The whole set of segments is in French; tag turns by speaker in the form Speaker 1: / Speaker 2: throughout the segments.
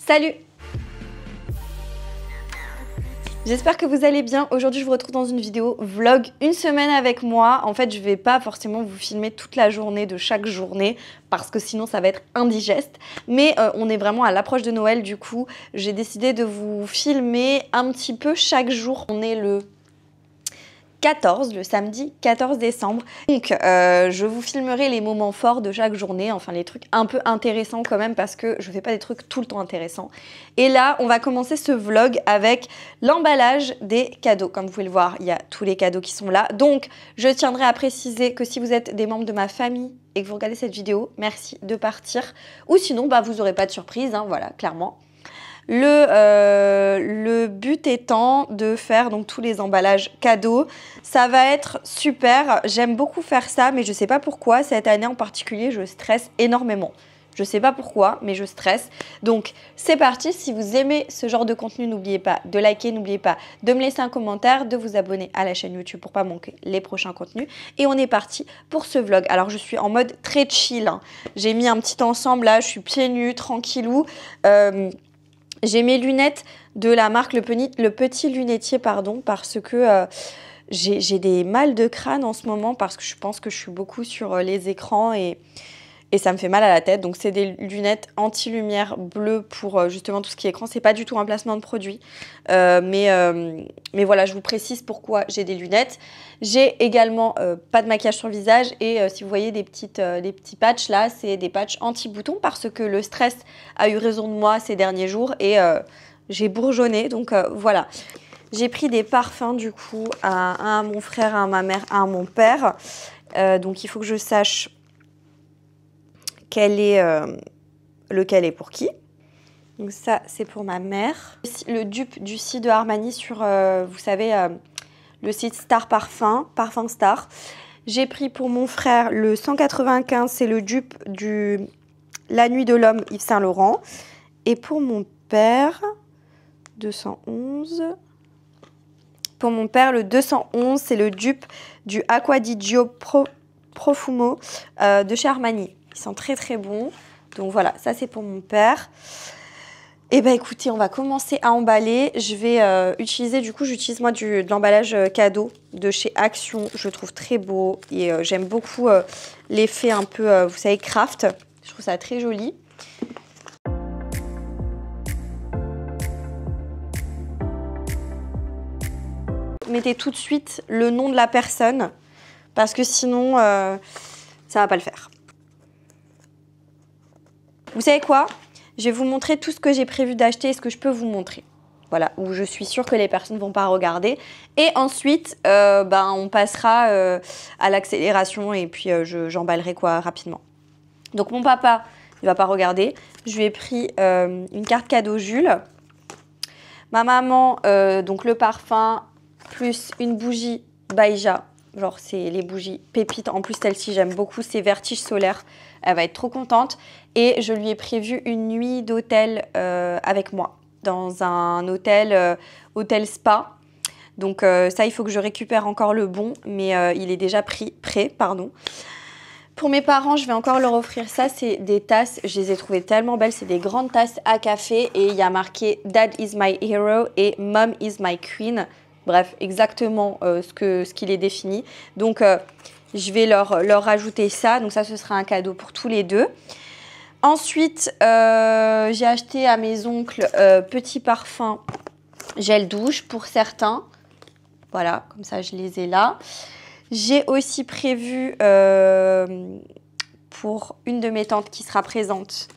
Speaker 1: Salut! J'espère que vous allez bien. Aujourd'hui, je vous retrouve dans une vidéo vlog une semaine avec moi. En fait, je vais pas forcément vous filmer toute la journée de chaque journée parce que sinon ça va être indigeste. Mais on est vraiment à l'approche de Noël. Du coup, j'ai décidé de vous filmer un petit peu chaque jour. On est le samedi 14 décembre. Donc, je vous filmerai les moments forts de chaque journée, enfin les trucs un peu intéressants quand même parce que je fais pas des trucs tout le temps intéressants. Et là, on va commencer ce vlog avec l'emballage des cadeaux. Comme vous pouvez le voir, il y a tous les cadeaux qui sont là. Donc, je tiendrai à préciser que si vous êtes des membres de ma famille et que vous regardez cette vidéo, merci de partir. Ou sinon, bah, vous n'aurez pas de surprise, hein, voilà, clairement. Le but étant de faire donc tous les emballages cadeaux. Ça va être super. J'aime beaucoup faire ça, mais je sais pas pourquoi. Cette année en particulier, je stresse énormément. Je sais pas pourquoi, mais je stresse. Donc, c'est parti. Si vous aimez ce genre de contenu, n'oubliez pas de liker, n'oubliez pas de me laisser un commentaire, de vous abonner à la chaîne YouTube pour pas manquer les prochains contenus. Et on est parti pour ce vlog. Alors, je suis en mode très chill, hein. J'ai mis un petit ensemble là. Je suis pieds nus, tranquillou. J'ai mes lunettes de la marque Le Petit Lunetier, pardon, parce que j'ai des mal de crâne en ce moment parce que je pense que je suis beaucoup sur les écrans et ça me fait mal à la tête. Donc, c'est des lunettes anti-lumière bleues pour justement tout ce qui est écran. C'est pas du tout un placement de produit. Mais voilà, je vous précise pourquoi j'ai des lunettes. J'ai également pas de maquillage sur le visage. Et si vous voyez des petits patchs là, c'est des patchs anti-boutons parce que le stress a eu raison de moi ces derniers jours. Et j'ai bourgeonné. Donc voilà. J'ai pris des parfums du coup, un à mon frère, un à ma mère, un à mon père. Donc il faut que je sache lequel est pour qui. Donc ça, c'est pour ma mère. Le dupe du site de Armani sur, vous savez, le site Star Parfum, Parfum Star. J'ai pris pour mon frère le 195, c'est le dupe du La Nuit de l'Homme Yves Saint Laurent. Et pour mon père, 211. Pour mon père, le 211, c'est le dupe du Acqua di Gio Profumo de chez Armani. Ils sont très très bons. Donc voilà, ça c'est pour mon père. Et ben écoutez, on va commencer à emballer. Je vais utiliser, du coup, j'utilise moi de l'emballage cadeau de chez Action. Je le trouve très beau et j'aime beaucoup l'effet un peu, vous savez, craft. Je trouve ça très joli. Mettez tout de suite le nom de la personne parce que sinon, ça va pas le faire. Vous savez quoi? Je vais vous montrer tout ce que j'ai prévu d'acheter et ce que je peux vous montrer. Voilà, où je suis sûre que les personnes ne vont pas regarder. Et ensuite, on passera à l'accélération et puis j'emballerai quoi rapidement. Donc mon papa, il ne va pas regarder. Je lui ai pris une carte cadeau Jules. Ma maman, donc le parfum, plus une bougie Baïja. Genre, c'est les bougies pépites. En plus, celle-ci, j'aime beaucoup. C'est Vertige Solaire. Elle va être trop contente. Et je lui ai prévu une nuit d'hôtel avec moi. Dans un hôtel, hôtel spa. Donc, ça, il faut que je récupère encore le bon. Mais il est déjà prêt, pardon. Pour mes parents, je vais encore leur offrir ça. C'est des tasses. Je les ai trouvées tellement belles. C'est des grandes tasses à café. Et il y a marqué « Dad is my hero » et « Mom is my queen ». Bref, exactement ce qu'il est défini. Donc, je vais leur rajouter ça. Donc, ça, ce sera un cadeau pour tous les deux. Ensuite, j'ai acheté à mes oncles petit parfum gel douche pour certains. Voilà, comme ça, je les ai là. J'ai aussi prévu pour une de mes tantes qui sera présente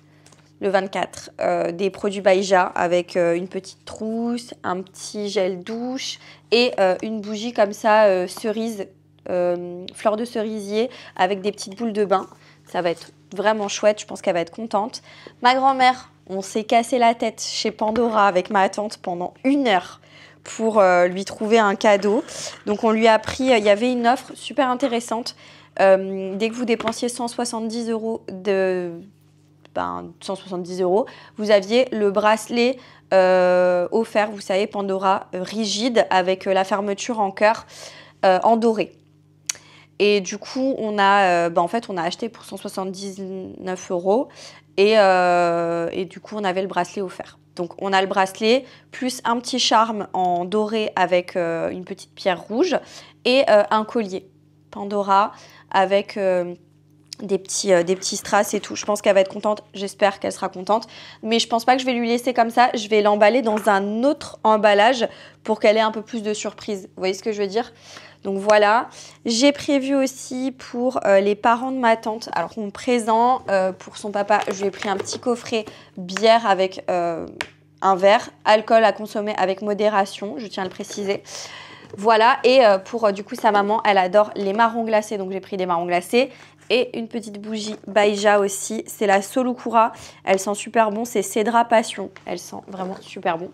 Speaker 1: le 24, des produits Baïja avec une petite trousse, un petit gel douche et une bougie comme ça, cerise, fleur de cerisier avec des petites boules de bain. Ça va être vraiment chouette, je pense qu'elle va être contente. Ma grand-mère, on s'est cassé la tête chez Pandora avec ma tante pendant 1 heure pour lui trouver un cadeau. Donc on lui a pris, il y avait une offre super intéressante. Dès que vous dépensiez 170 € 170 €, vous aviez le bracelet offert, vous savez, Pandora rigide avec la fermeture en cœur en doré. Et du coup, on a, en fait, on a acheté pour 179 € Et du coup, on avait le bracelet offert. Donc, on a le bracelet, plus un petit charme en doré avec une petite pierre rouge et un collier Pandora avec des petits strass et tout. Je pense qu'elle va être contente. J'espère qu'elle sera contente. Mais je pense pas que je vais lui laisser comme ça. Je vais l'emballer dans un autre emballage pour qu'elle ait un peu plus de surprise. Vous voyez ce que je veux dire? Donc voilà, j'ai prévu aussi pour les parents de ma tante, alors mon présent pour son papa, je lui ai pris un petit coffret bière avec un verre, alcool à consommer avec modération, je tiens à le préciser. Voilà, et pour du coup sa maman, elle adore les marrons glacés, donc j'ai pris des marrons glacés. Et une petite bougie Baija aussi, c'est la Solukura, elle sent super bon, c'est Cédra Passion, elle sent vraiment super bon.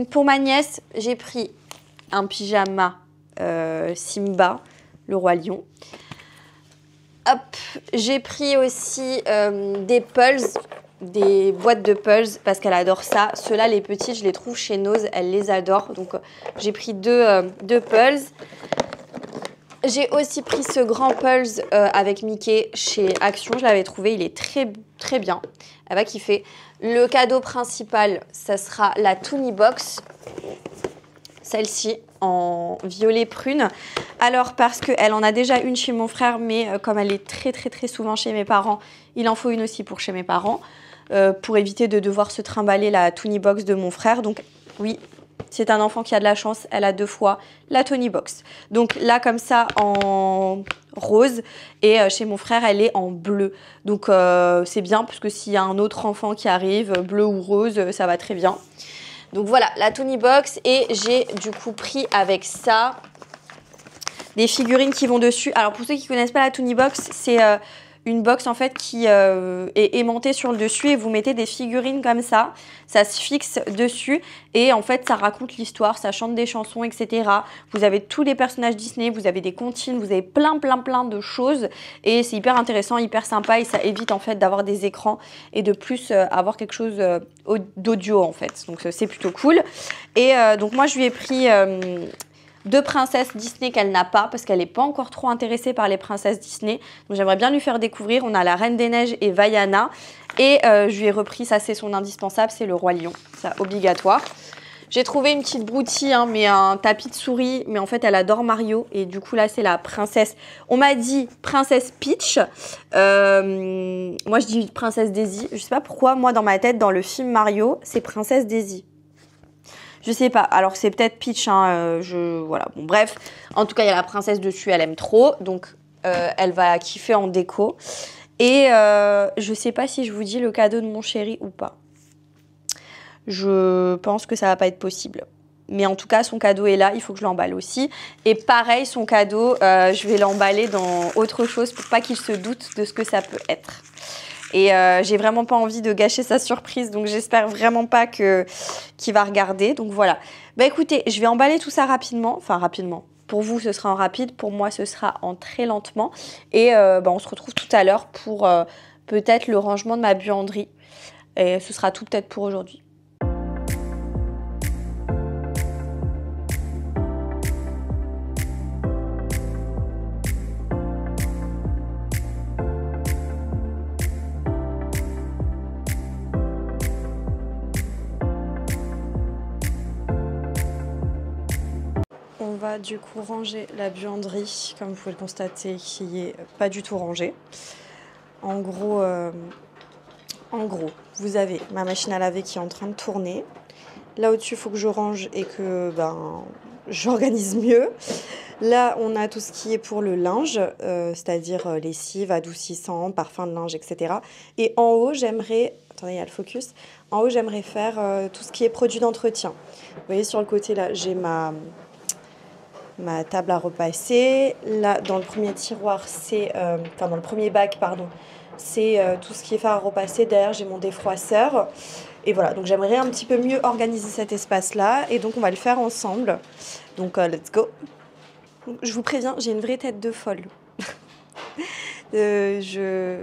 Speaker 1: Pour ma nièce, j'ai pris un pyjama Simba, le roi lion. Hop, j'ai pris aussi des Pulse, des boîtes de Pulse parce qu'elle adore ça. Ceux-là, les petits, je les trouve chez Nose, elle les adore. Donc j'ai pris deux Pulse. J'ai aussi pris ce grand Pulse avec Mickey chez Action. Je l'avais trouvé, il est très très bien. Elle va kiffer. Le cadeau principal, ça sera la Toonie Box. Celle-ci en violet prune. Alors parce qu'elle en a déjà une chez mon frère, mais comme elle est très souvent chez mes parents, il en faut une aussi pour chez mes parents, pour éviter de devoir se trimballer la Toonie Box de mon frère. Donc oui, c'est un enfant qui a de la chance, elle a 2 fois la Toonie Box. Donc là comme ça en rose et chez mon frère elle est en bleu. Donc c'est bien parce que s'il y a un autre enfant qui arrive, bleu ou rose, ça va très bien. Donc voilà, la Toonie Box et j'ai du coup pris avec ça des figurines qui vont dessus. Alors pour ceux qui ne connaissent pas la Toonie Box, c'est une box en fait qui est aimantée sur le dessus et vous mettez des figurines comme ça se fixe dessus et en fait ça raconte l'histoire, ça chante des chansons, etc. Vous avez tous les personnages Disney, vous avez des comptines, vous avez plein de choses et c'est hyper intéressant, hyper sympa et ça évite en fait d'avoir des écrans et de plus avoir quelque chose d'audio en fait. Donc c'est plutôt cool. Et donc moi je lui ai pris 2 princesses Disney qu'elle n'a pas parce qu'elle n'est pas encore trop intéressée par les princesses Disney. Donc j'aimerais bien lui faire découvrir. On a la Reine des Neiges et Vaiana. Et je lui ai repris, ça c'est son indispensable, c'est le Roi Lion. C'est obligatoire. J'ai trouvé une petite broutille, hein, mais un tapis de souris. Mais en fait, elle adore Mario. Et du coup, là, c'est la princesse. On m'a dit princesse Peach. Moi, je dis princesse Daisy. Je sais pas pourquoi, moi, dans ma tête, dans le film Mario, c'est princesse Daisy. Je sais pas, alors c'est peut-être Peach, hein, voilà, bon bref. En tout cas, il y a la princesse dessus, elle aime trop, donc elle va kiffer en déco. Et je sais pas si je vous dis le cadeau de mon chéri ou pas. Je pense que ça va pas être possible. Mais en tout cas, son cadeau est là, il faut que je l'emballe aussi. Et pareil, son cadeau, je vais l'emballer dans autre chose pour pas qu'il se doute de ce que ça peut être. Et j'ai vraiment pas envie de gâcher sa surprise, donc j'espère vraiment pas qu'il va regarder. Donc voilà. Bah écoutez, je vais emballer tout ça rapidement. Enfin rapidement. Pour vous, ce sera en rapide. Pour moi, ce sera en très lentement. Et on se retrouve tout à l'heure pour peut-être le rangement de ma buanderie. Et ce sera tout peut-être pour aujourd'hui. On va du coup ranger la buanderie, comme vous pouvez le constater, qui n'est pas du tout rangée. En gros, vous avez ma machine à laver qui est en train de tourner. Là au-dessus, il faut que je range et que j'organise mieux. Là, on a tout ce qui est pour le linge, c'est-à-dire lessive, adoucissant, parfum de linge, etc. Et en haut, j'aimerais... Attendez, il y a le focus. En haut, j'aimerais faire tout ce qui est produit d'entretien. Vous voyez, sur le côté, là, j'ai ma table à repasser. Là, dans le premier tiroir, c'est... dans le premier bac, pardon, c'est tout ce qui est fer à repasser. Derrière, j'ai mon défroisseur. Et voilà, donc j'aimerais un petit peu mieux organiser cet espace-là. Et donc, on va le faire ensemble. Donc, let's go. Je vous préviens, j'ai une vraie tête de folle. J'ai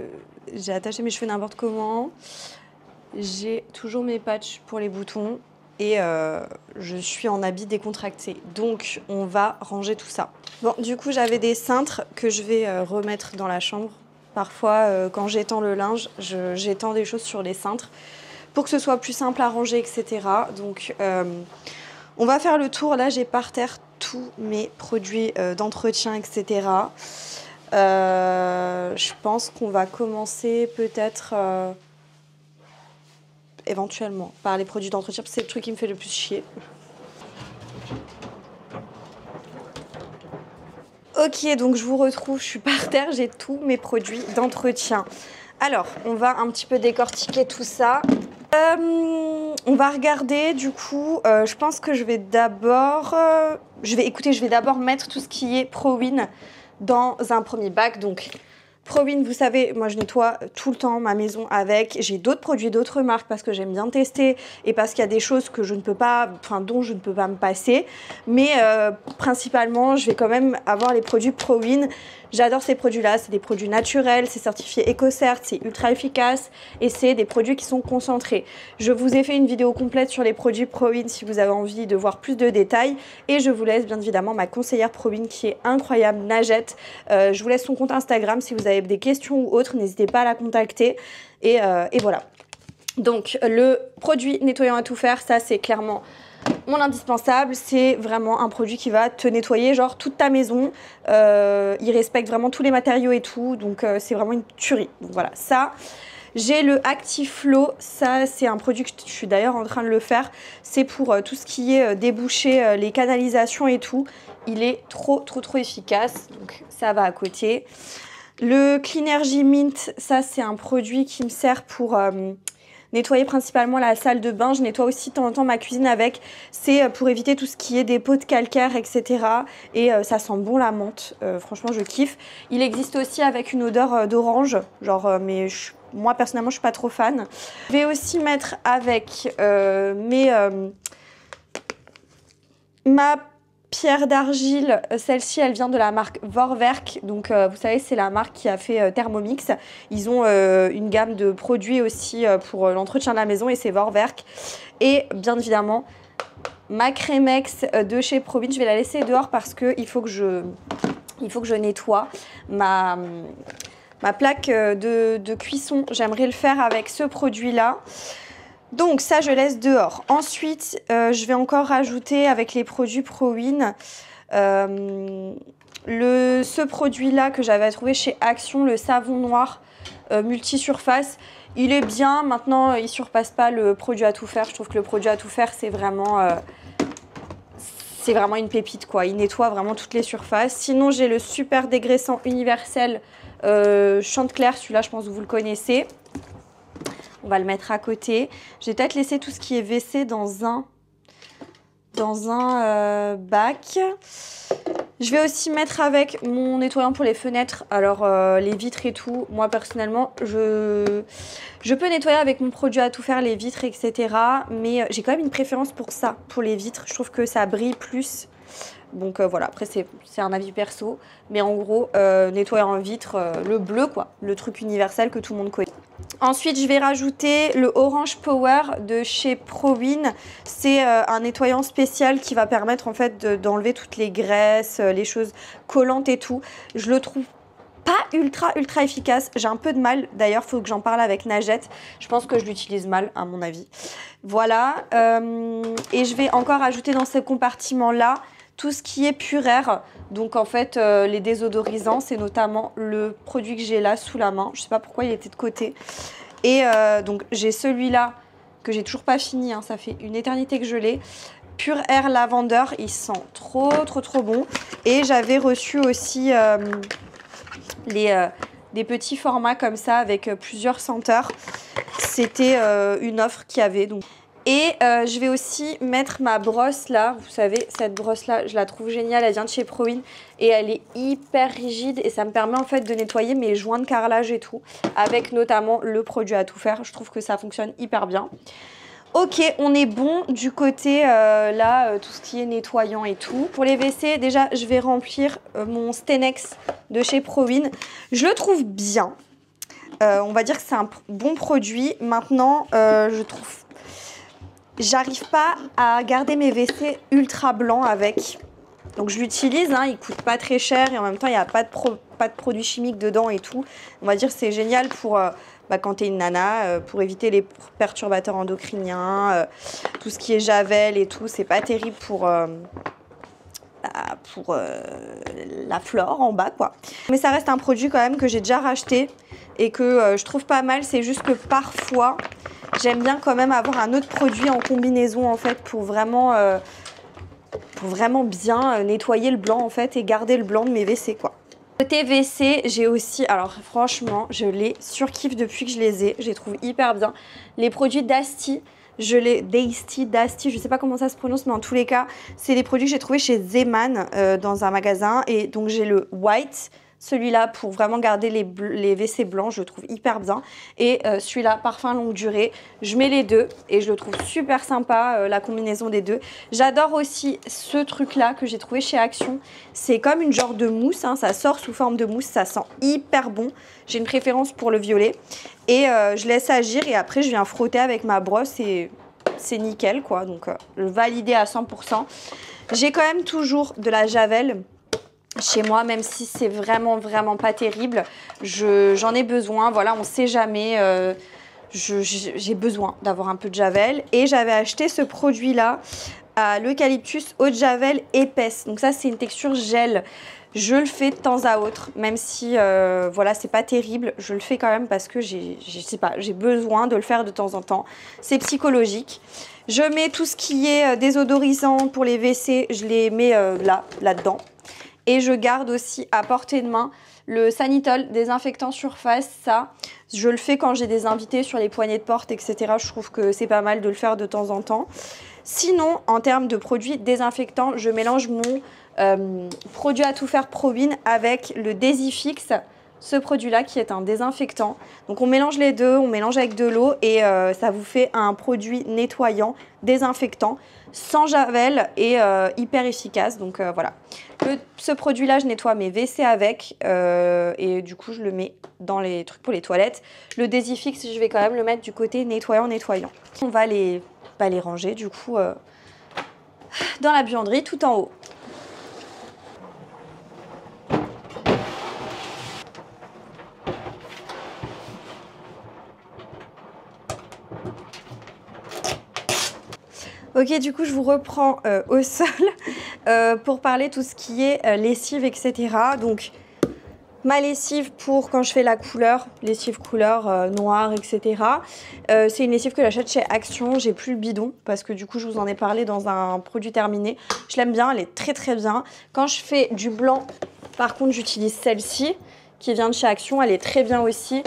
Speaker 1: attaché mes cheveux n'importe comment. J'ai toujours mes patchs pour les boutons. Et je suis en habit décontracté. Donc, on va ranger tout ça. Bon, du coup, j'avais des cintres que je vais remettre dans la chambre. Parfois, quand j'étends le linge, j'étends des choses sur les cintres pour que ce soit plus simple à ranger, etc. Donc, on va faire le tour. Là, j'ai par terre tous mes produits d'entretien, etc. Je pense qu'on va commencer peut-être éventuellement par les produits d'entretien, parce que c'est le truc qui me fait le plus chier. Ok, donc je vous retrouve, je suis par terre, j'ai tous mes produits d'entretien. Alors, on va un petit peu décortiquer tout ça. On va regarder, du coup, je pense que je vais d'abord... je vais d'abord mettre tout ce qui est ProWin dans un premier bac. Donc, ProWin, vous savez, moi je nettoie tout le temps ma maison avec. J'ai d'autres produits, d'autres marques parce que j'aime bien tester et parce qu'il y a des choses que je ne peux pas, enfin dont je ne peux pas me passer. Mais principalement, je vais quand même avoir les produits ProWin. J'adore ces produits-là, c'est des produits naturels, c'est certifié EcoCert, c'est ultra efficace et c'est des produits qui sont concentrés. Je vous ai fait une vidéo complète sur les produits ProWin si vous avez envie de voir plus de détails et je vous laisse bien évidemment ma conseillère ProWin qui est incroyable, Najette. Je vous laisse son compte Instagram si vous avez des questions ou autres, n'hésitez pas à la contacter et voilà. Donc le produit nettoyant à tout faire, ça c'est clairement mon indispensable, c'est vraiment un produit qui va te nettoyer genre toute ta maison. Il respecte vraiment tous les matériaux et tout, donc c'est vraiment une tuerie. Donc voilà, ça. J'ai le Actiflow, ça c'est un produit que je suis d'ailleurs en train de le faire. C'est pour tout ce qui est déboucher les canalisations et tout. Il est trop efficace, donc ça va à côté. Le Cleanergy Mint, ça c'est un produit qui me sert pour... nettoyer principalement la salle de bain. Je nettoie aussi de temps en temps ma cuisine avec. C'est pour éviter tout ce qui est des pots de calcaire, etc. Et ça sent bon la menthe. Franchement, je kiffe. Il existe aussi avec une odeur d'orange. Genre, mais moi, personnellement, je suis pas trop fan. Je vais aussi mettre avec ma pierre d'argile. Celle-ci, elle vient de la marque Vorwerk. Donc, vous savez, c'est la marque qui a fait Thermomix. Ils ont une gamme de produits aussi pour l'entretien de la maison et c'est Vorwerk. Et bien évidemment, ma Crémex de chez ProWin. Je vais la laisser dehors parce qu'il faut que je nettoie ma plaque de cuisson. J'aimerais le faire avec ce produit-là. Donc ça, je laisse dehors. Ensuite, je vais encore rajouter avec les produits ProWin ce produit-là que j'avais trouvé chez Action, le savon noir multisurface. Il est bien. Maintenant, il ne surpasse pas le produit à tout faire. Je trouve que le produit à tout faire, c'est vraiment une pépite, quoi. Il nettoie vraiment toutes les surfaces. Sinon, j'ai le super dégraissant universel Chantecler. Celui-là, je pense que vous le connaissez. On va le mettre à côté. Je vais peut-être laisser tout ce qui est WC dans un bac. Je vais aussi mettre avec mon nettoyant pour les fenêtres. Alors, les vitres et tout. Moi, personnellement, je peux nettoyer avec mon produit à tout faire les vitres, etc. Mais j'ai quand même une préférence pour ça, pour les vitres. Je trouve que ça brille plus. Donc voilà, après c'est un avis perso. Mais en gros, nettoyant en vitre, le bleu, quoi. Le truc universel que tout le monde connaît. Ensuite, je vais rajouter le Orange Power de chez ProWin. C'est un nettoyant spécial qui va permettre en fait d'enlever toutes les graisses, les choses collantes et tout. Je le trouve pas ultra efficace. J'ai un peu de mal. D'ailleurs, il faut que j'en parle avec Najette. Je pense que je l'utilise mal, à mon avis. Voilà. Et je vais encore ajouter dans ce compartiment-là tout ce qui est Puraire. Donc en fait, les désodorisants, c'est notamment le produit que j'ai là sous la main. Je sais pas pourquoi il était de côté. Et donc j'ai celui-là que j'ai toujours pas fini, hein, ça fait une éternité que je l'ai. Pure Air Lavender, il sent trop bon. Et j'avais reçu aussi des petits formats comme ça avec plusieurs senteurs. C'était une offre qu'il y avait. Donc. Et je vais aussi mettre ma brosse là. Vous savez, cette brosse là, je la trouve géniale. Elle vient de chez ProWin et elle est hyper rigide. Et ça me permet en fait de nettoyer mes joints de carrelage et tout. Avec notamment le produit à tout faire. Je trouve que ça fonctionne hyper bien. Ok, on est bon du côté tout ce qui est nettoyant et tout. Pour les WC, déjà, je vais remplir mon Stenex de chez ProWin. Je le trouve bien. On va dire que c'est un bon produit. Maintenant, je trouve... J'arrive pas à garder mes WC ultra blancs avec. Donc je l'utilise, hein, il coûte pas très cher et en même temps il n'y a pas de pas de produits chimiques dedans et tout. On va dire c'est génial pour quand tu es une nana, pour éviter les perturbateurs endocriniens, tout ce qui est javel et tout, c'est pas terrible pour la flore en bas quoi. Mais ça reste un produit quand même que j'ai déjà racheté et que je trouve pas mal. C'est juste que parfois j'aime bien quand même avoir un autre produit en combinaison en fait pour vraiment bien nettoyer le blanc en fait et garder le blanc de mes WC quoi. Côté WC, j'ai aussi, alors franchement, je les surkiffe depuis que je les ai. Je les trouve hyper bien. Les produits d'Asti, Dasti, je sais pas comment ça se prononce, mais en tous les cas, c'est des produits que j'ai trouvés chez Zeman dans un magasin. Et donc j'ai le White, celui-là pour vraiment garder les WC blancs, je le trouve hyper bien. Et celui-là, parfum longue durée, je mets les deux et je le trouve super sympa, la combinaison des deux. J'adore aussi ce truc-là que j'ai trouvé chez Action. C'est comme une genre de mousse, hein, ça sort sous forme de mousse, ça sent hyper bon. J'ai une préférence pour le violet. Et je laisse agir et après je viens frotter avec ma brosse et c'est nickel quoi. Donc validé à 100%. J'ai quand même toujours de la javel chez moi, même si c'est vraiment pas terrible. J'en ai besoin, voilà, on sait jamais. J'ai besoin d'avoir un peu de javel. Et j'avais acheté ce produit-là, l'eucalyptus eau de javel épaisse. Donc ça, c'est une texture gel. Je le fais de temps à autre, même si voilà, c'est pas terrible. Je le fais quand même parce que j'ai besoin de le faire de temps en temps. C'est psychologique. Je mets tout ce qui est désodorisant pour les WC, je les mets là-dedans. Et je garde aussi à portée de main le Sanitol désinfectant surface. Ça, je le fais quand j'ai des invités sur les poignées de porte, etc. Je trouve que c'est pas mal de le faire de temps en temps. Sinon, en termes de produits désinfectants, je mélange mon produit à tout faire Provin avec le Desifix, ce produit-là qui est un désinfectant. Donc on mélange les deux, on mélange avec de l'eau et ça vous fait un produit nettoyant, désinfectant, sans javel et hyper efficace. Donc voilà. Ce produit-là, je nettoie mes WC avec et du coup, je le mets dans les trucs pour les toilettes. Le Desifix, je vais quand même le mettre du côté nettoyant. On va les ranger du coup dans la buanderie tout en haut. Ok, du coup, je vous reprends au sol pour parler tout ce qui est lessive, etc. Donc, ma lessive pour quand je fais la couleur, lessive couleur noire, etc. C'est une lessive que j'achète chez Action. J'ai plus le bidon parce que du coup, je vous en ai parlé dans un produit terminé. Je l'aime bien, elle est très bien. Quand je fais du blanc, par contre, j'utilise celle-ci qui vient de chez Action. Elle est très bien aussi.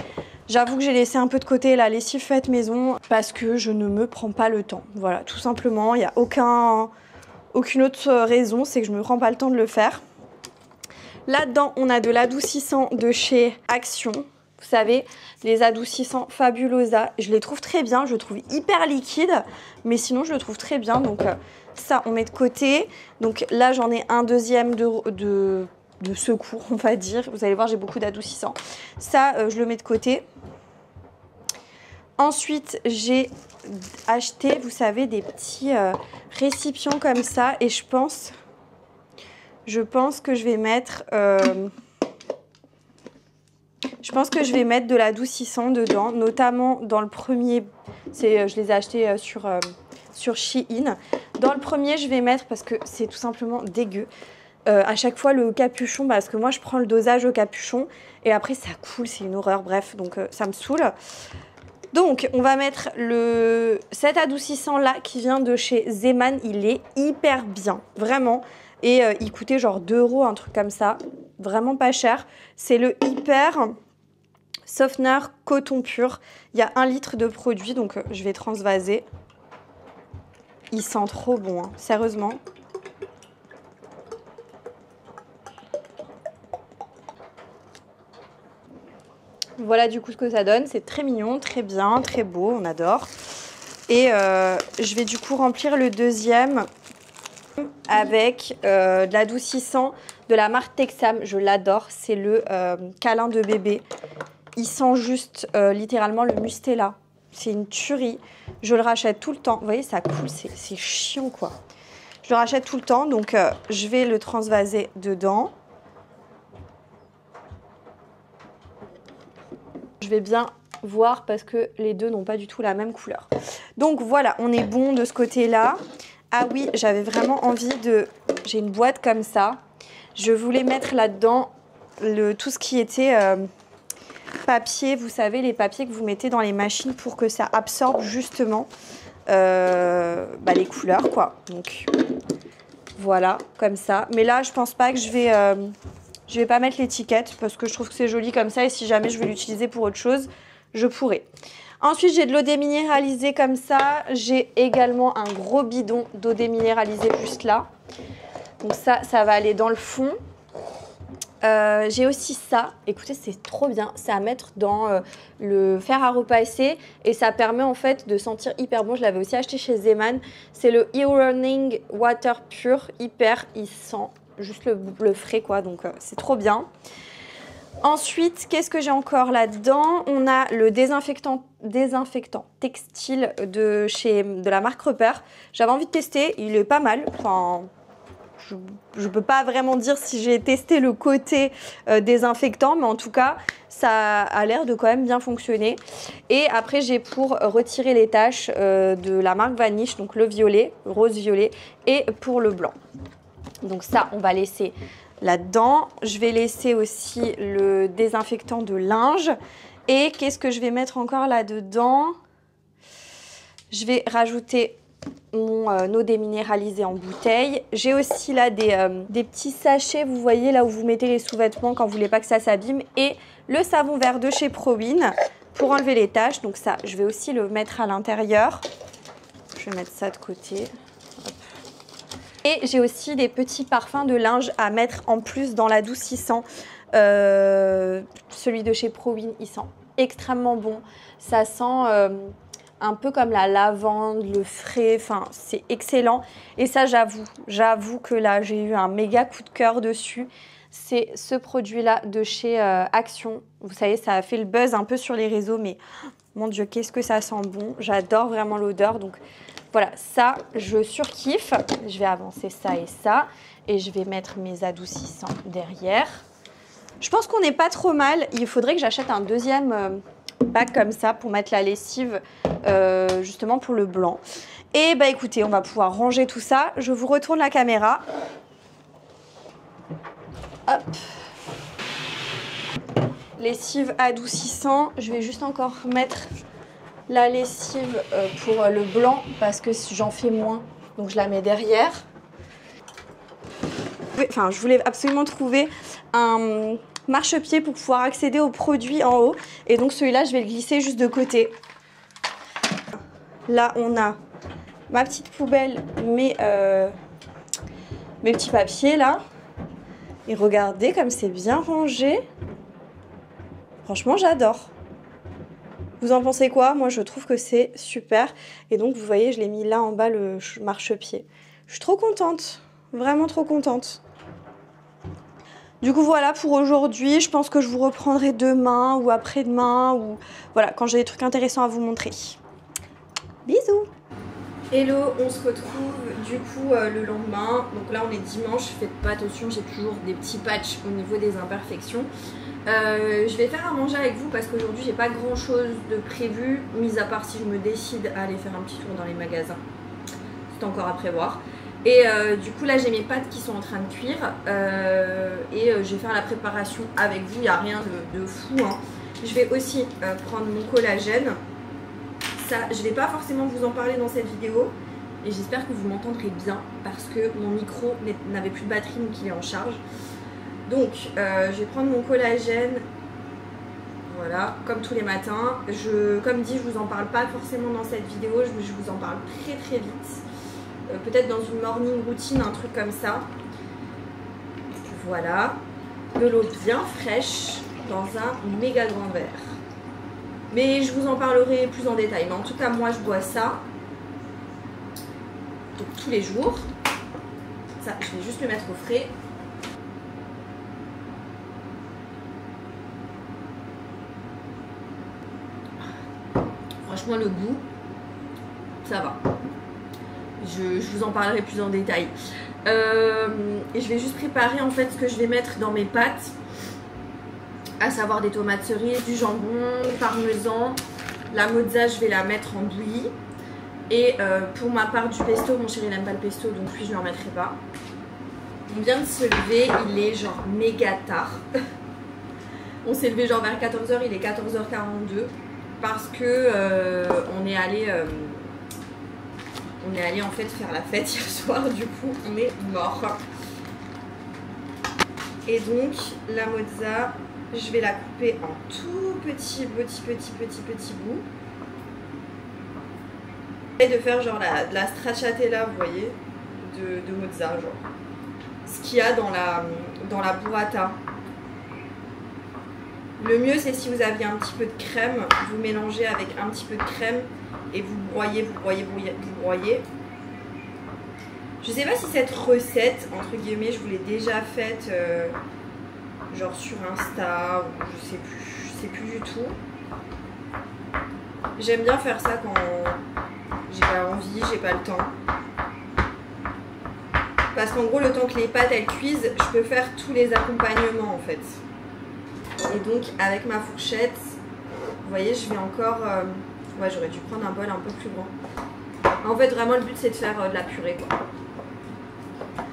Speaker 1: J'avoue que j'ai laissé un peu de côté la lessive faite maison parce que je ne me prends pas le temps. Voilà, tout simplement, il n'y a aucune autre raison, c'est que je ne me prends pas le temps de le faire. Là-dedans, on a de l'adoucissant de chez Action. Vous savez, les adoucissants Fabulosa. Je les trouve très bien, je le trouve hyper liquide, mais sinon je le trouve très bien. Donc ça, on met de côté. Donc là, j'en ai un deuxième de secours, on va dire. Vous allez voir, j'ai beaucoup d'adoucissants. Ça, je le mets de côté. Ensuite, j'ai acheté, vous savez, des petits récipients comme ça. Et je pense que je vais mettre... je pense que je vais mettre de l'adoucissant dedans, notamment dans le premier. Je les ai achetés sur Shein. Dans le premier, je vais mettre, parce que c'est tout simplement dégueu, à chaque fois le capuchon, parce que moi je prends le dosage au capuchon et après ça coule, c'est une horreur, bref, donc ça me saoule. Donc on va mettre cet adoucissant là qui vient de chez Zeman, il est hyper bien, vraiment, et il coûtait genre 2 €, un truc comme ça, vraiment pas cher. C'est le Hyper Softener coton pur, il y a 1 litre de produit, donc je vais transvaser. Il sent trop bon, hein, sérieusement. Voilà du coup ce que ça donne, c'est très mignon, très bien, très beau, on adore. Et je vais du coup remplir le deuxième avec de l'adoucissant de la marque Texam, je l'adore, c'est le câlin de bébé. Il sent juste littéralement le Mustela, c'est une tuerie, je le rachète tout le temps, vous voyez ça coule, c'est chiant quoi. Je le rachète tout le temps, donc je vais le transvaser dedans. vais bien voir parce que les deux n'ont pas du tout la même couleur. Donc voilà, on est bon de ce côté-là. Ah oui, j'avais vraiment envie de... J'ai une boîte comme ça. Je voulais mettre là-dedans tout ce qui était papier. Vous savez, les papiers que vous mettez dans les machines pour que ça absorbe justement les couleurs, quoi. Donc voilà, comme ça. Mais là, je pense pas que je vais pas mettre l'étiquette parce que je trouve que c'est joli comme ça. Et si jamais je veux l'utiliser pour autre chose, je pourrais. Ensuite, j'ai de l'eau déminéralisée comme ça. J'ai également un gros bidon d'eau déminéralisée juste là. Donc ça va aller dans le fond. J'ai aussi ça. Écoutez, c'est trop bien. C'est à mettre dans le fer à repasser. Et ça permet en fait de sentir hyper bon. Je l'avais aussi acheté chez Zeman. C'est le e-running water pure. Hyper, il sent juste le frais, quoi. Donc c'est trop bien. Ensuite, qu'est-ce que j'ai encore là-dedans? On a le désinfectant textile de la marque Repère. J'avais envie de tester, il est pas mal. Enfin, je peux pas vraiment dire si j'ai testé le côté désinfectant, mais en tout cas, ça a l'air de quand même bien fonctionner. Et après, j'ai pour retirer les taches de la marque Vanish, donc le violet, rose violet, et pour le blanc. Donc ça, on va laisser là-dedans. Je vais laisser aussi le désinfectant de linge. Et qu'est-ce que je vais mettre encore là-dedans? Je vais rajouter mon eau déminéralisée en bouteille. J'ai aussi là des petits sachets, vous voyez, là où vous mettez les sous-vêtements quand vous voulez pas que ça s'abîme. Et le savon vert de chez ProWin pour enlever les taches. Donc ça, je vais aussi le mettre à l'intérieur. Je vais mettre ça de côté. Hop. Et j'ai aussi des petits parfums de linge à mettre en plus dans l'adoucissant. Celui de chez ProWin, il sent extrêmement bon. Ça sent un peu comme la lavande, le frais. Enfin, c'est excellent. Et ça, j'avoue que là, j'ai eu un méga coup de cœur dessus. C'est ce produit-là de chez Action. Vous savez, ça a fait le buzz un peu sur les réseaux, mais mon Dieu, qu'est-ce que ça sent bon. J'adore vraiment l'odeur. Donc voilà, ça, je surkiffe. Je vais avancer ça et ça. Et je vais mettre mes adoucissants derrière. Je pense qu'on n'est pas trop mal. Il faudrait que j'achète un deuxième bac comme ça pour mettre la lessive, justement pour le blanc. Et bah écoutez, on va pouvoir ranger tout ça. Je vous retourne la caméra. Hop. Lessive adoucissant. Je vais juste encore mettre la lessive pour le blanc parce que j'en fais moins. Donc je la mets derrière. Enfin, je voulais absolument trouver un marchepied pour pouvoir accéder aux produits en haut. Et donc celui-là, je vais le glisser juste de côté. Là, on a ma petite poubelle, mes petits papiers là. Et regardez comme c'est bien rangé. Franchement, j'adore. Vous en pensez quoi? Moi, je trouve que c'est super. Et donc, vous voyez, je l'ai mis là en bas, le marchepied. Je suis trop contente. Vraiment trop contente. Du coup, voilà pour aujourd'hui. Je pense que je vous reprendrai demain ou après-demain. Ou voilà, quand j'ai des trucs intéressants à vous montrer. Bisous! Hello, on se retrouve du coup le lendemain. Donc là, on est dimanche. Faites pas attention, j'ai toujours des petits patchs au niveau des imperfections. Je vais faire à manger avec vous parce qu'aujourd'hui j'ai pas grand chose de prévu, mis à part si je me décide à aller faire un petit tour dans les magasins. C'est encore à prévoir. Et du coup là j'ai mes pâtes qui sont en train de cuire et je vais faire la préparation avec vous, il n'y a rien de fou, hein. Je vais aussi prendre mon collagène. Ça, je vais pas forcément vous en parler dans cette vidéo et j'espère que vous m'entendrez bien parce que mon micro n'avait plus de batterie donc il est en charge. Donc, je vais prendre mon collagène, voilà, comme tous les matins. Comme dit, je vous en parle pas forcément dans cette vidéo, je vous en parle très très vite. Peut-être dans une morning routine, un truc comme ça. Voilà, de l'eau bien fraîche dans un méga grand verre. Mais je vous en parlerai plus en détail. Mais en tout cas, moi, je bois ça donc, tous les jours. Ça, je vais juste le mettre au frais. Franchement, le goût, ça va. Je vous en parlerai plus en détail. Et je vais juste préparer en fait ce que je vais mettre dans mes pâtes. à savoir des tomates cerises, du jambon, parmesan. La mozza, je vais la mettre en bouillie. Et pour ma part du pesto, mon chéri n'aime pas le pesto, donc lui je ne lui en mettrai pas. On vient de se lever, il est genre méga tard. On s'est levé genre vers 14 h, il est 14 h 42 parce que on est allé en fait faire la fête hier soir, du coup on est mort. Et donc la mozza, je vais la couper en tout petit bout. Et de faire genre de la stracciatella, vous voyez, de mozza, genre ce qu'il y a dans la burrata. Le mieux c'est si vous aviez un petit peu de crème, vous mélangez avec un petit peu de crème et vous broyez. Je sais pas si cette recette, entre guillemets, je vous l'ai déjà faite genre sur Insta, ou je sais plus du tout. J'aime bien faire ça quand j'ai pas envie, j'ai pas le temps. Parce qu'en gros, le temps que les pâtes elles cuisent, je peux faire tous les accompagnements en fait. Et donc avec ma fourchette, vous voyez, je vais encore... ouais, j'aurais dû prendre un bol un peu plus grand. En fait, vraiment, le but c'est de faire de la purée quoi.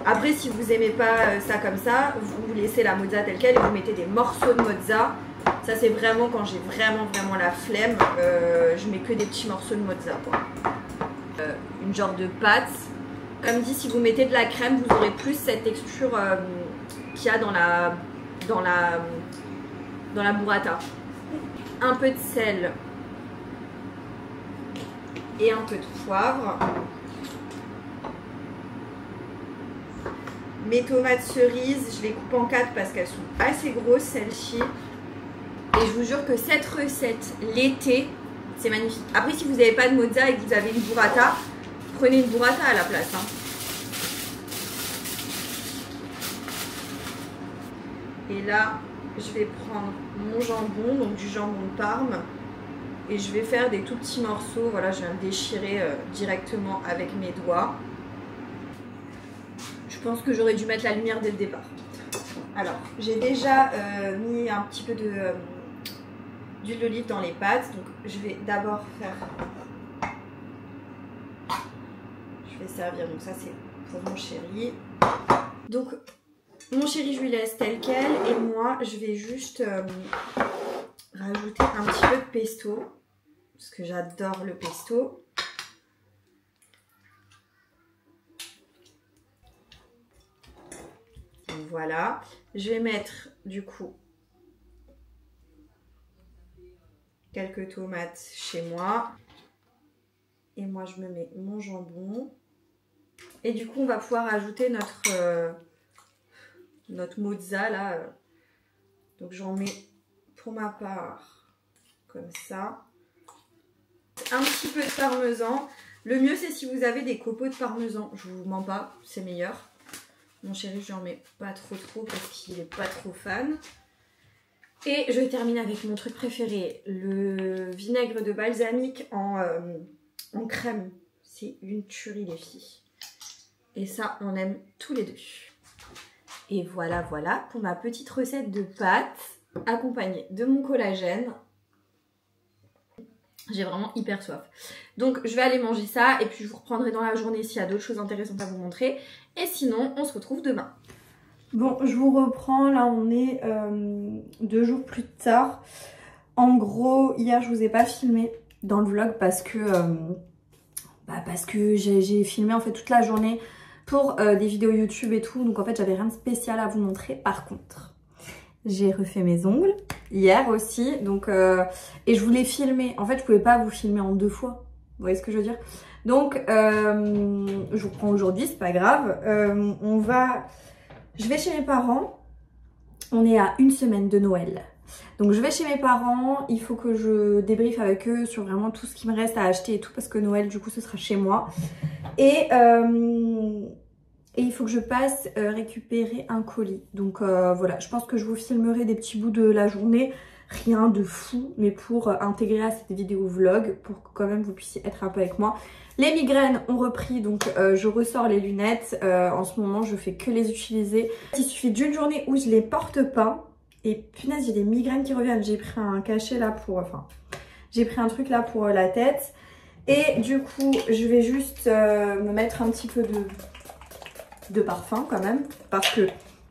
Speaker 1: Après, si vous aimez pas ça comme ça, vous laissez la mozza telle quelle et vous mettez des morceaux de mozza. Ça c'est vraiment quand j'ai vraiment la flemme, je mets que des petits morceaux de mozza quoi. Une genre de pâte. Comme dit, si vous mettez de la crème, vous aurez plus cette texture qu'il y a dans la burrata. Un peu de sel et un peu de poivre. Mes tomates cerises, je les coupe en 4 parce qu'elles sont assez grosses celles-ci. Et je vous jure que cette recette, l'été, c'est magnifique. Après, si vous n'avez pas de mozza et que vous avez une burrata, prenez une burrata à la place. Hein. Et là, je vais prendre mon jambon, donc du jambon de Parme. Et je vais faire des tout petits morceaux. Voilà, je viens de déchirer directement avec mes doigts. Je pense que j'aurais dû mettre la lumière dès le départ. Alors, j'ai déjà mis un petit peu d'huile d'olive dans les pâtes. Donc, je vais d'abord faire... Je vais servir. Donc, ça, c'est pour mon chéri. Donc, mon chéri, je lui laisse tel quel. Et moi, je vais juste rajouter un petit peu de pesto. Parce que j'adore le pesto. Voilà, je vais mettre du coup quelques tomates chez moi. Et moi je me mets mon jambon. Et du coup on va pouvoir ajouter notre mozza là. Donc j'en mets pour ma part comme ça. Un petit peu de parmesan. Le mieux c'est si vous avez des copeaux de parmesan. Je vous mens pas, c'est meilleur. Mon chéri, je n'en mets pas trop parce qu'il n'est pas trop fan. Et je termine avec mon truc préféré, le vinaigre de balsamique en crème. C'est une tuerie les filles. Et ça, on aime tous les deux. Et voilà pour ma petite recette de pâtes accompagnée de mon collagène. J'ai vraiment hyper soif. Donc je vais aller manger ça et puis je vous reprendrai dans la journée s'il y a d'autres choses intéressantes à vous montrer. Et sinon, on se retrouve demain. Bon, je vous reprends. Là, on est 2 jours plus tard. En gros, hier, je vous ai pas filmé dans le vlog parce que j'ai filmé en fait toute la journée pour des vidéos YouTube et tout. Donc en fait, j'avais rien de spécial à vous montrer. Par contre, j'ai refait mes ongles hier aussi. Donc, et je voulais filmer. En fait, je pouvais pas vous filmer en 2 fois. Vous voyez ce que je veux dire? Donc, je vous prends aujourd'hui, c'est pas grave. Je vais chez mes parents. On est à 1 semaine de Noël. Donc, je vais chez mes parents. Il faut que je débriefe avec eux sur vraiment tout ce qui me reste à acheter et tout. Parce que Noël, du coup, ce sera chez moi. Et il faut que je passe récupérer un colis. Donc, voilà. Je pense que je vous filmerai des petits bouts de la journée. Rien de fou, mais pour intégrer à cette vidéo vlog, pour que quand même vous puissiez être un peu avec moi. Les migraines ont repris, donc je ressors les lunettes. En ce moment, je fais que les utiliser. Il suffit d'une journée où je les porte pas
Speaker 2: Et punaise, j'ai des migraines qui reviennent. J'ai pris un cachet là pour... Enfin, j'ai pris un truc là pour la tête. Et du coup, je vais juste me mettre un petit peu de parfum quand même. Parce que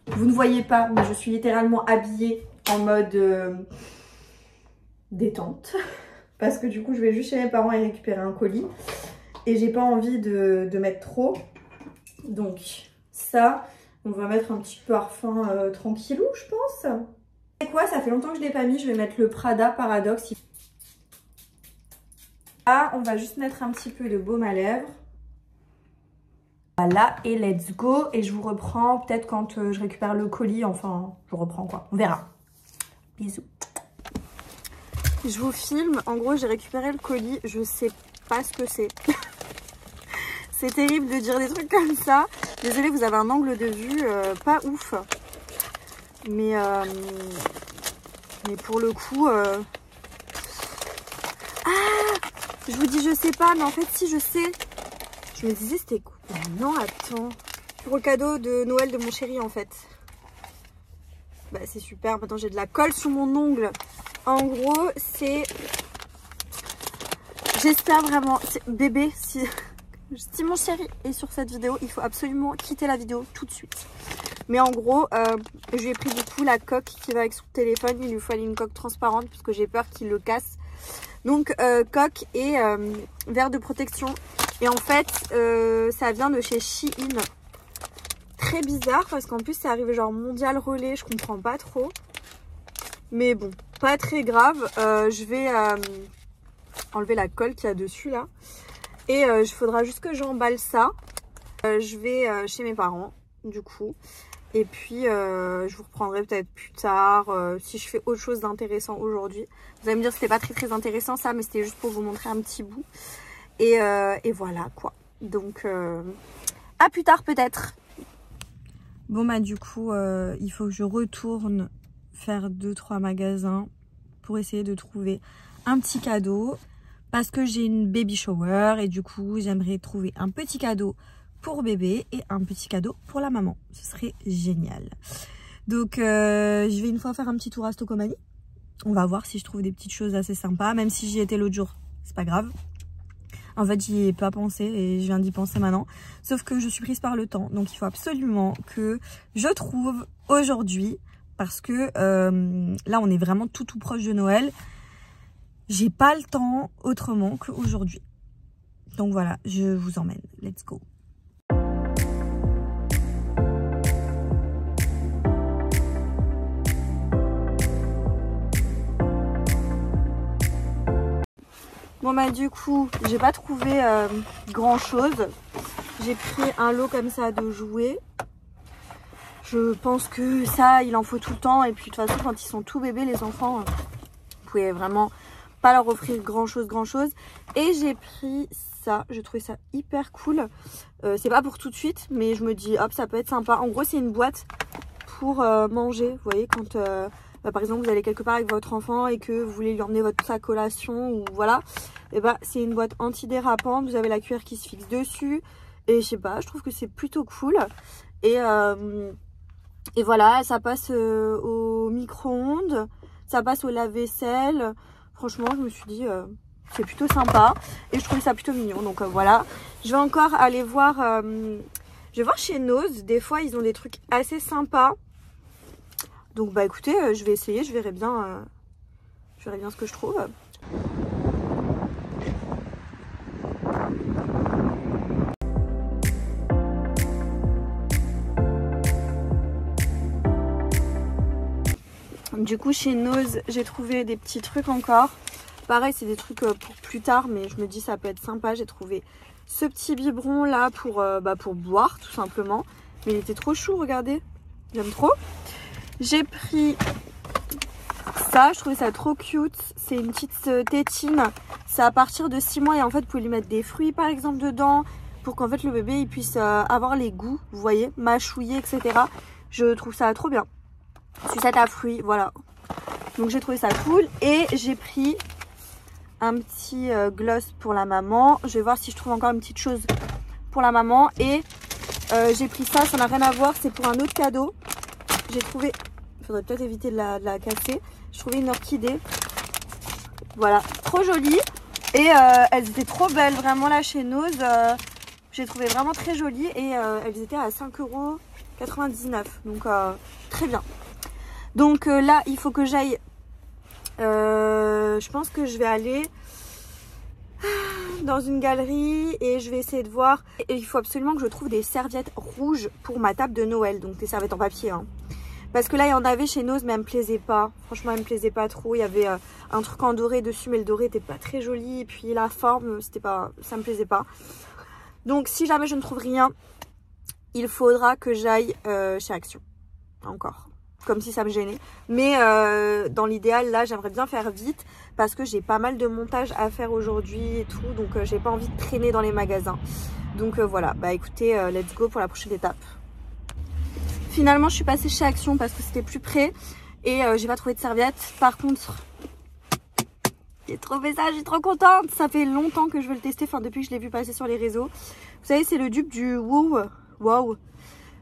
Speaker 2: vous ne voyez pas, mais je suis littéralement habillée en mode détente. Parce que du coup, je vais juste chez mes parents et récupérer un colis. Et j'ai pas envie de mettre trop. Donc ça, on va mettre un petit parfum tranquillou, je pense. Et quoi, ça fait longtemps que je l'ai pas mis. Je vais mettre le Prada Paradoxe. Là, on va juste mettre un petit peu de baume à lèvres. Voilà, et let's go. Et je vous reprends peut-être quand je récupère le colis. Enfin, je vous reprends quoi. On verra. Bisous. Je vous filme. En gros, j'ai récupéré le colis. Je sais pas ce que c'est. C'est terrible de dire des trucs comme ça. Désolée, vous avez un angle de vue pas ouf. Mais pour le coup... Ah, je vous dis je sais pas, mais en fait si je sais. Je me disais c'était quoi? Non, attends. Pour le cadeau de Noël de mon chéri en fait. Bah c'est super, maintenant j'ai de la colle sur mon ongle. En gros, c'est... J'espère vraiment... Bébé, si mon chéri est sur cette vidéo, il faut absolument quitter la vidéo tout de suite. Mais en gros, je lui ai pris du coup la coque qui va avec son téléphone. Il lui fallait une coque transparente parce que j'ai peur qu'il le casse. Donc coque et verre de protection. Et en fait, ça vient de chez Shein. Très bizarre parce qu'en plus c'est arrivé genre mondial relais. Je comprends pas trop. Mais bon, pas très grave. Je vais enlever la colle qu'il y a dessus là. Et il faudra juste que j'emballe ça. Je vais chez mes parents du coup. Et puis je vous reprendrai peut-être plus tard si je fais autre chose d'intéressant aujourd'hui. Vous allez me dire que c'était pas très intéressant ça, mais c'était juste pour vous montrer un petit bout. Et voilà quoi. Donc à plus tard peut-être. Bon bah du coup il faut que je retourne faire 2-3 magasins pour essayer de trouver un petit cadeau. Parce que j'ai une baby shower et du coup j'aimerais trouver un petit cadeau pour bébé et un petit cadeau pour la maman. Ce serait génial. Donc je vais une fois faire un petit tour à Stocomanie. On va voir si je trouve des petites choses assez sympas. Même si j'y étais l'autre jour, c'est pas grave. En fait j'y ai pas pensé et je viens d'y penser maintenant. Sauf que je suis prise par le temps. Donc il faut absolument que je trouve aujourd'hui. Parce que là on est vraiment tout proche de Noël. J'ai pas le temps autrement qu'aujourd'hui. Donc voilà, je vous emmène. Let's go. Bon bah du coup, j'ai pas trouvé grand chose. J'ai pris un lot comme ça de jouets. Je pense que ça, il en faut tout le temps. Et puis de toute façon, quand ils sont tout bébés, les enfants, vous pouvez vraiment pas leur offrir grand chose. Et j'ai pris ça, j'ai trouvé ça hyper cool. C'est pas pour tout de suite, mais je me dis hop, ça peut être sympa. En gros, c'est une boîte pour manger. Vous voyez, quand par exemple vous allez quelque part avec votre enfant et que vous voulez lui emmener votre collation ou voilà, et bah c'est une boîte antidérapante. Vous avez la cuillère qui se fixe dessus et je sais pas, je trouve que c'est plutôt cool. Et voilà, ça passe au micro-ondes, ça passe au lave-vaisselle. Franchement, je me suis dit, c'est plutôt sympa. Et je trouvais ça plutôt mignon. Donc voilà. Je vais encore aller voir... je vais voir chez Nose. Des fois, ils ont des trucs assez sympas. Donc bah écoutez, je vais essayer. Je verrai bien ce que je trouve. Du coup chez Nose j'ai trouvé des petits trucs encore. Pareil c'est des trucs pour plus tard, mais je me dis ça peut être sympa. J'ai trouvé ce petit biberon là pour boire tout simplement. Mais il était trop chou, regardez. J'aime trop. J'ai pris ça, je trouvais ça trop cute. C'est une petite tétine. C'est à partir de 6 mois et en fait vous pouvez lui mettre des fruits par exemple dedans. Pour qu'en fait le bébé il puisse avoir les goûts, vous voyez, mâchouiller etc. Je trouve ça trop bien. Sucette à fruits, voilà. Donc j'ai trouvé ça cool. Et j'ai pris un petit gloss pour la maman. Je vais voir si je trouve encore une petite chose pour la maman. Et j'ai pris ça, ça n'a rien à voir. C'est pour un autre cadeau. J'ai trouvé faudrait peut-être éviter de la casser. Je trouvais une orchidée. Voilà, trop jolie. Et elles étaient trop belles, vraiment là chez Nose. J'ai trouvé vraiment très jolies et elles étaient à 5,99 €. Donc très bien. Donc là, il faut que j'aille. Je pense que je vais aller dans une galerie et je vais essayer de voir. Et il faut absolument que je trouve des serviettes rouges pour ma table de Noël. Donc des serviettes en papier. Hein. Parce que là, il y en avait chez Nose, mais elle me plaisait pas. Franchement, elle me plaisait pas trop. Il y avait un truc en doré dessus, mais le doré était pas très joli. Et puis la forme, ça me plaisait pas. Donc si jamais je ne trouve rien, il faudra que j'aille chez Action. Encore. Comme si ça me gênait. Mais dans l'idéal, là, j'aimerais bien faire vite. Parce que j'ai pas mal de montage à faire aujourd'hui et tout. Donc j'ai pas envie de traîner dans les magasins. Donc voilà. Bah écoutez, let's go pour la prochaine étape. Finalement, je suis passée chez Action parce que c'était plus près et j'ai pas trouvé de serviette. Par contre, j'ai trouvé ça, je suis trop contente. Ça fait longtemps que je veux le tester, enfin depuis que je l'ai vu passer sur les réseaux. Vous savez, c'est le dupe du Wow.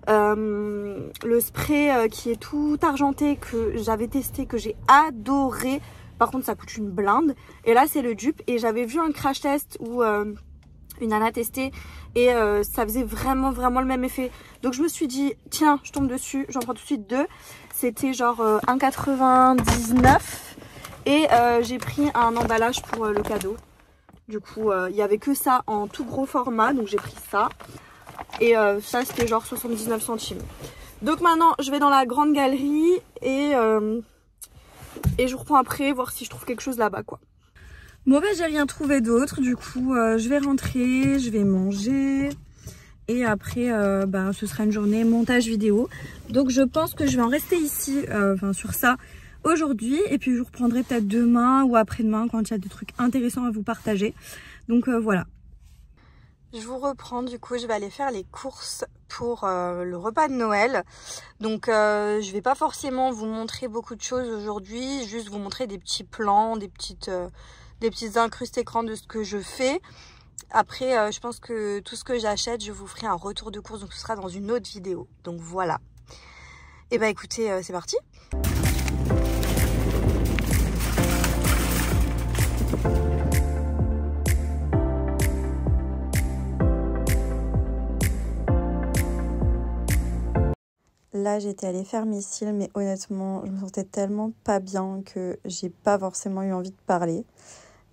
Speaker 2: Le spray qui est tout argenté que j'avais testé, que j'ai adoré. Par contre, ça coûte une blinde. Et là, c'est le dupe et j'avais vu un crash test où... une nana testée et ça faisait vraiment le même effet. Donc je me suis dit tiens, je tombe dessus, j'en prends tout de suite deux. C'était genre 1,99 et j'ai pris un emballage pour le cadeau. Du coup il y avait que ça en tout gros format, donc j'ai pris ça et ça c'était genre 79 centimes. Donc maintenant je vais dans la grande galerie et je vous reprends après voir si je trouve quelque chose là-bas quoi. Bon bah j'ai rien trouvé d'autre, du coup je vais rentrer, je vais manger et après ce sera une journée montage vidéo. Donc je pense que je vais en rester ici, sur ça aujourd'hui et puis je vous reprendrai peut-être demain ou après-demain quand il y a des trucs intéressants à vous partager. Donc voilà. Je vous reprends, du coup je vais aller faire les courses pour le repas de Noël. Donc je vais pas forcément vous montrer beaucoup de choses aujourd'hui, juste vous montrer des petits plans, des petites incrustes écrans de ce que je fais. Après je pense que tout ce que j'achète, je vous ferai un retour de course, donc ce sera dans une autre vidéo. Donc voilà. Et bah écoutez, c'est parti. Là, j'étais allée faire mes cils, mais honnêtement, je me sentais tellement pas bien que j'ai pas forcément eu envie de parler.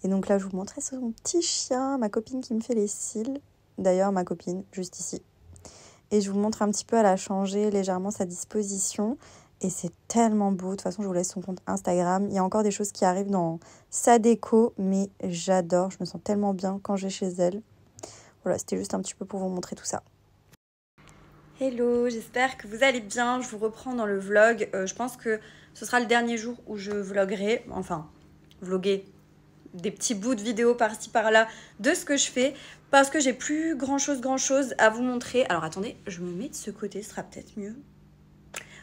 Speaker 2: Et donc là, je vous montrais son petit chien, ma copine qui me fait les cils. D'ailleurs, ma copine, juste ici. Et je vous montre un petit peu, elle a changé légèrement sa disposition. Et c'est tellement beau. De toute façon, je vous laisse son compte Instagram. Il y a encore des choses qui arrivent dans sa déco, mais j'adore. Je me sens tellement bien quand je vais chez elle. Voilà, c'était juste un petit peu pour vous montrer tout ça. Hello, j'espère que vous allez bien. Je vous reprends dans le vlog. Je pense que ce sera le dernier jour où je vloguerai. Enfin, vloguer des petits bouts de vidéos par-ci par-là de ce que je fais. Parce que j'ai plus grand chose à vous montrer. Alors attendez, je me mets de ce côté, ce sera peut-être mieux.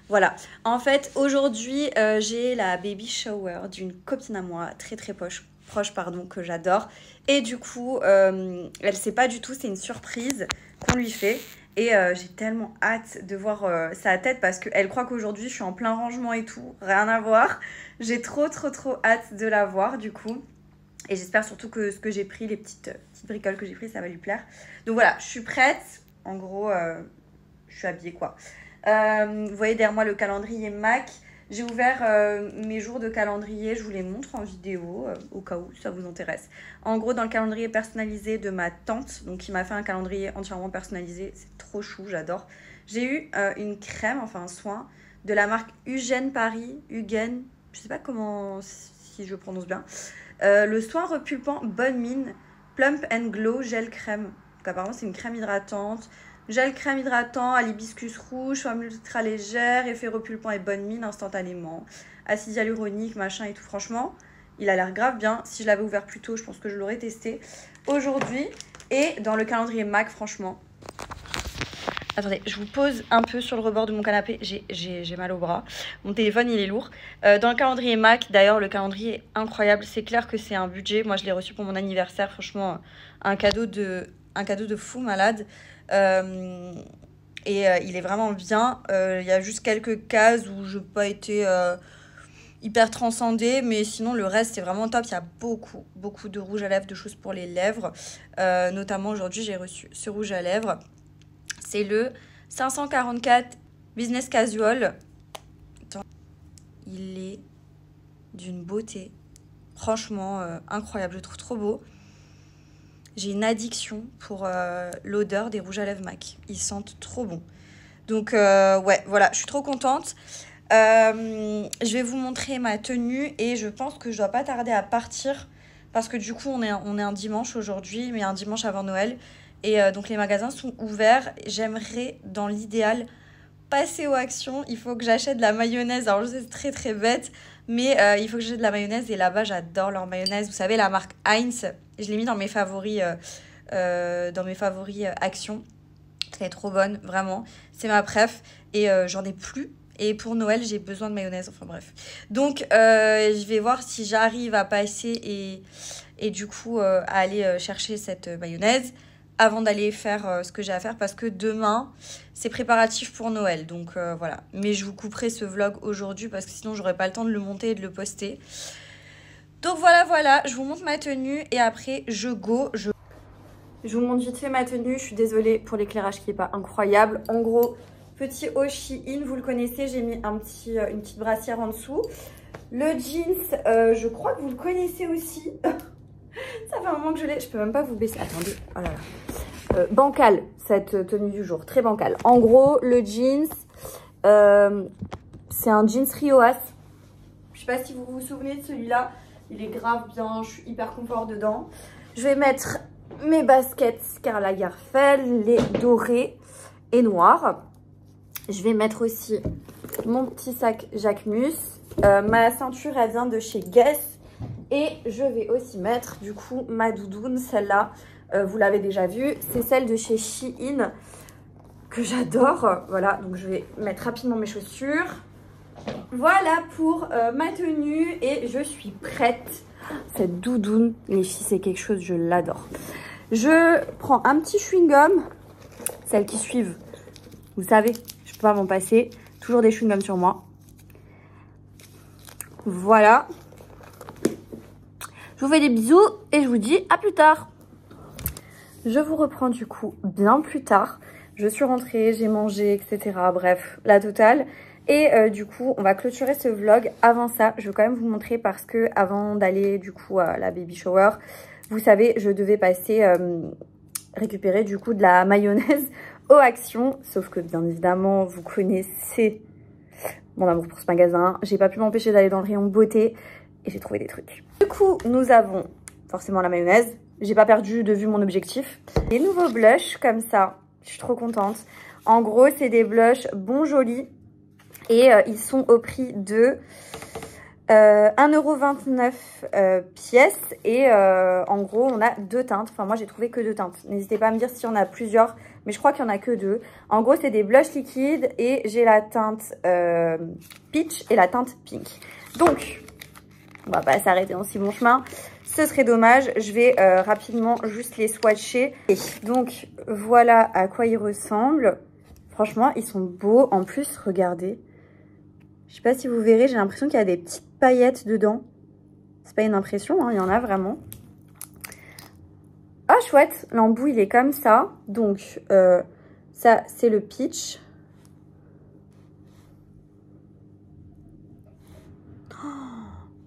Speaker 2: Voilà, en fait aujourd'hui j'ai la baby shower d'une copine à moi, très proche que j'adore. Et du coup, elle sait pas du tout, c'est une surprise qu'on lui fait. Et j'ai tellement hâte de voir sa tête parce qu'elle croit qu'aujourd'hui je suis en plein rangement et tout, rien à voir. J'ai trop hâte de la voir du coup. Et j'espère surtout que ce que j'ai pris, les petites bricoles que j'ai prises, ça va lui plaire. Donc voilà, je suis prête. En gros, je suis habillée quoi. Vous voyez derrière moi le calendrier MAC. J'ai ouvert mes jours de calendrier, je vous les montre en vidéo au cas où ça vous intéresse. En gros, dans le calendrier personnalisé de ma tante, donc qui m'a fait un calendrier entièrement personnalisé, c'est trop chou, j'adore. J'ai eu une crème, enfin un soin, de la marque Hugen Paris, Hugen, je sais pas comment, si je prononce bien. Le soin repulpant Bonne Mine, Plump and Glow Gel Crème. Donc apparemment c'est une crème hydratante. Gel crème hydratant à l'hibiscus rouge, formule ultra légère, effet repulpant et bonne mine instantanément. Acide hyaluronique, machin et tout. Franchement, il a l'air grave bien. Si je l'avais ouvert plus tôt, je pense que je l'aurais testé aujourd'hui. Et dans le calendrier MAC, franchement. Attendez, je vous pose un peu sur le rebord de mon canapé. J'ai mal au bras. Mon téléphone, il est lourd. Dans le calendrier MAC, d'ailleurs, le calendrier est incroyable. C'est clair que c'est un budget. Moi, je l'ai reçu pour mon anniversaire. Franchement, un cadeau de fou malade.
Speaker 1: Et il est vraiment bien. Il y a juste quelques cases où je n'ai pas été hyper transcendée. Mais sinon, le reste, c'est vraiment top. Il y a beaucoup de rouge à lèvres, de choses pour les lèvres. Notamment, aujourd'hui, j'ai reçu ce rouge à lèvres. C'est le 544 Business Casual. Attends. Il est d'une beauté. Franchement, incroyable. Je le trouve trop beau. J'ai une addiction pour l'odeur des rouges à lèvres MAC. Ils sentent trop bon. Donc, ouais, voilà, je suis trop contente. Je vais vous montrer ma tenue et je pense que je dois pas tarder à partir parce que du coup, on est un dimanche aujourd'hui, mais un dimanche avant Noël. Et donc, les magasins sont ouverts. J'aimerais, dans l'idéal, passer aux actions. Il faut que j'achète de la mayonnaise. Alors, je sais, c'est très, très bête, mais il faut que j'achète de la mayonnaise. Et là-bas, j'adore leur mayonnaise. Vous savez, la marque Heinz. Je l'ai mis dans mes favoris, Action. Elle est trop bonne, vraiment. C'est ma préf. Et j'en ai plus. Et pour Noël, j'ai besoin de mayonnaise. Enfin bref. Donc, je vais voir si j'arrive à passer et du coup, à aller chercher cette mayonnaise avant d'aller faire ce que j'ai à faire. Parce que demain, c'est préparatif pour Noël. Donc, voilà. Mais je vous couperai ce vlog aujourd'hui parce que sinon, j'aurai pas le temps de le monter et de le poster. Donc voilà, je vous montre ma tenue et après je vous montre vite fait ma tenue. Je suis désolée pour l'éclairage qui n'est pas incroyable. En gros, petit haut Shein, vous le connaissez, j'ai mis une petite brassière en dessous. Le jeans, je crois que vous le connaissez aussi. Ça fait un moment que je l'ai, je peux même pas vous baisser. Attendez, oh là là. Bancal, cette tenue du jour, très bancale. En gros, le jeans, c'est un jeans Rioas. Je sais pas si vous vous souvenez de celui-là. Il est grave bien, je suis hyper confort dedans. Je vais mettre mes baskets Karl Lagerfeld, les dorés et noirs. Je vais mettre aussi mon petit sac Jacquemus. Ma ceinture, elle vient de chez Guess. Et je vais aussi mettre du coup ma doudoune, celle-là. Vous l'avez déjà vue, c'est celle de chez Shein que j'adore. Voilà, donc je vais mettre rapidement mes chaussures. Voilà pour ma tenue et je suis prête. Cette doudoune, les filles, c'est quelque chose, je l'adore. Je prends un petit chewing-gum, celles qui suivent. Vous savez, je peux pas m'en passer. Toujours des chewing-gums sur moi. Voilà. Je vous fais des bisous et je vous dis à plus tard. Je vous reprends du coup bien plus tard. Je suis rentrée, j'ai mangé, etc. Bref, la totale. Et du coup, on va clôturer ce vlog. Avant ça, je veux quand même vous montrer parce que avant d'aller du coup à la baby shower, vous savez, je devais passer récupérer du coup de la mayonnaise aux Actions. Sauf que bien évidemment, vous connaissez mon amour pour ce magasin. J'ai pas pu m'empêcher d'aller dans le rayon beauté et j'ai trouvé des trucs. Du coup, nous avons forcément la mayonnaise. J'ai pas perdu de vue mon objectif. Des nouveaux blushs comme ça. Je suis trop contente. En gros, c'est des blushs Bon Joli. Et ils sont au prix de 1,29 € pièce. Et en gros, on a deux teintes. Enfin, moi, j'ai trouvé que deux teintes. N'hésitez pas à me dire s'il y en a plusieurs. Mais je crois qu'il n'y en a que deux. En gros, c'est des blushs liquides. Et j'ai la teinte peach et la teinte pink. Donc, on va pas s'arrêter en si bon chemin. Ce serait dommage. Je vais rapidement juste les swatcher. Et donc, voilà à quoi ils ressemblent. Franchement, ils sont beaux. En plus, regardez. Je sais pas si vous verrez, j'ai l'impression qu'il y a des petites paillettes dedans. C'est pas une impression, hein, il y en a vraiment. Ah, chouette, l'embout, il est comme ça. Donc, ça, c'est le peach.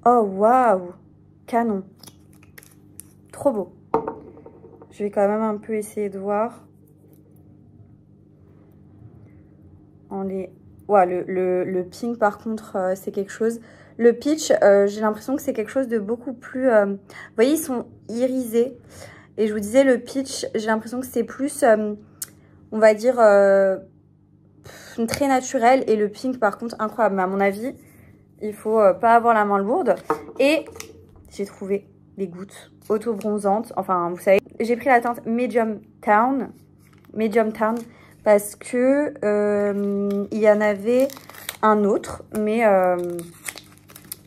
Speaker 1: Oh, waouh, canon. Trop beau. Je vais quand même un peu essayer de voir. En les... Ouais, le pink, par contre, c'est quelque chose. Le peach, j'ai l'impression que c'est quelque chose de beaucoup plus... Vous voyez, ils sont irisés. Et je vous disais, le peach, j'ai l'impression que c'est plus, on va dire, très naturel. Et le pink, par contre, incroyable. Mais à mon avis, il faut pas avoir la main lourde. Et j'ai trouvé des gouttes auto-bronzantes. Enfin, vous savez, j'ai pris la teinte Medium Town. Parce que il y en avait un autre, mais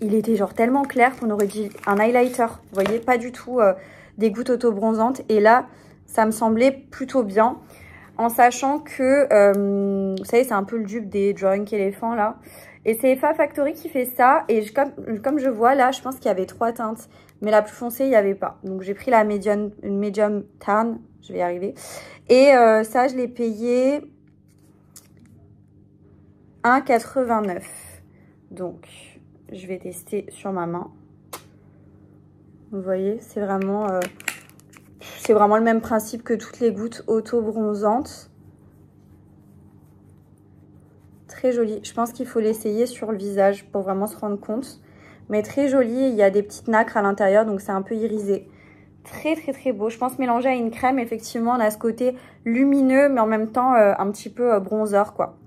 Speaker 1: il était genre tellement clair qu'on aurait dit un highlighter. Vous voyez, pas du tout des gouttes auto-bronzantes. Et là, ça me semblait plutôt bien. En sachant que, vous savez, c'est un peu le dupe des Drunk Elephant là. Et c'est Efa Factory qui fait ça. Et comme je vois là, je pense qu'il y avait 3 teintes. Mais la plus foncée, il n'y avait pas. Donc j'ai pris la une medium tan. Je vais y arriver. Et ça, je l'ai payé 1,89. Donc, je vais tester sur ma main. Vous voyez, c'est vraiment le même principe que toutes les gouttes auto-bronzantes. Très joli. Je pense qu'il faut l'essayer sur le visage pour vraiment se rendre compte. Mais très joli. Il y a des petites nacres à l'intérieur, donc c'est un peu irisé. Très, très, très beau. Je pense mélanger à une crème, effectivement, on a ce côté lumineux, mais en même temps un petit peu bronzer, quoi.